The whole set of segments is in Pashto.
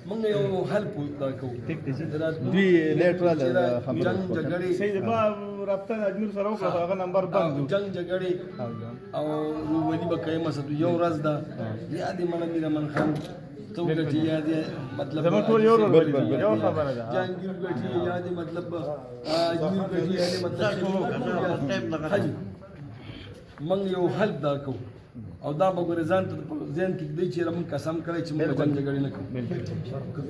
موږ یو حل دا کوو دوی لیټرال جنگ جګړې صحیح ما رابطه اجمیر سره وکړه هغه نمبر بند جنگ جګړې او ولي به کوي مسد یو ورځ دا یادې مړه میر من خان تو ګټي یادې مطلب زموږ ټول یو خبره ده جنگي ګټي یادې مطلب اجمیر ګټي یادې مطلب موږ یو حل دا کوو او دا به ګورځان ته ځین کې دی چې موږ قسم کړی چې موږ جنگ جګړې نه کوو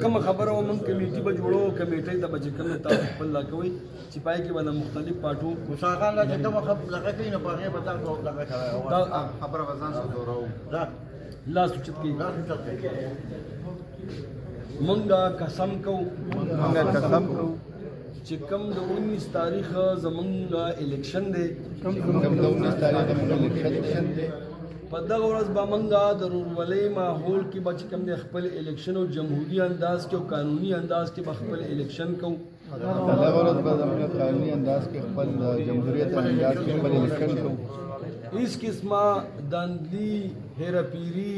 کوم خبره و موږ کمیټي به جوړو کمیټې ته به کوم تاسو خپل لا کوي چې پای کې باندې مختلف پاټو مساغان لا چې کوم خبره لګا کوي نه پاره به تاسو لګا کوي خبره وزن سره دورو لا سوچت کې موږ قسم کوو چې کوم د 19 تاریخ زمونږ الیکشن دی کوم د 19 تاریخ زمونږ الیکشن دی په دغه ورځ به موږ د رورولۍ ماحول کې به چې کوم د خپل الیکشن او جمهوریت انداز کې او قانوني انداز کې به خپل الیکشن کوو دغه ورځ به زمونږ قانوني انداز کې خپل جمهوریت انداز کې خپل الیکشن کوو هیڅ قسمه داندلي هیراپیري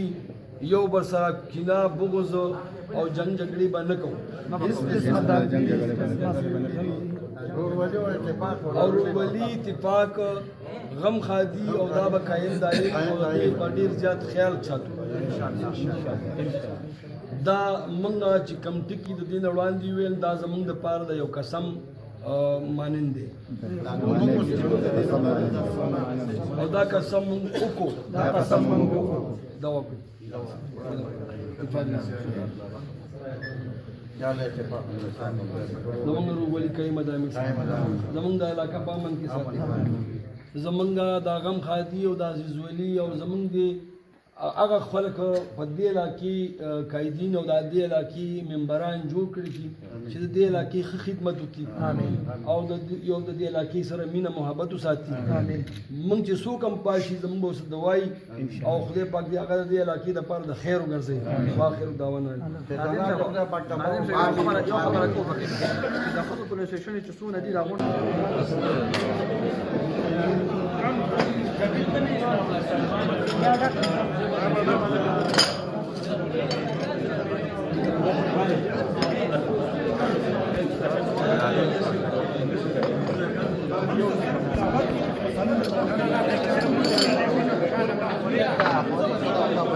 یو بر سره کینه بغض او جنگ جګړې به نه کوو او رورولي اتفاق غم خادي او دا به قایم داري او ډېر زیات خیال ساتو دا موږ چې کم ټکي د دین وړاندې ویل دا زموږ د پاره د یو قسم مانند دی او دا قسم وکړو دا وکړو زمونږ رورولي کوي مدامي زمونږ د علاقه په امن کې ساتي زمونږ د غم خادي او د عزیزولي او زمونږ د هغه خلک په دې علاقې قایدین او د دې علاقې ممبران جوړ کړي چې د دې علاقې ښه خدمت وکړي او د یو د دې علاقې سره مینه محبت وساتي موږ چې څوک هم پاشي زموږ به دوای او خدای پاک دې هغه د دې علاقې دپاره د خیر وګرځوي واخر دعوانا یو خبره کوم چې د خپل پولیس سټیشن چې څونه دي راغون Thank you.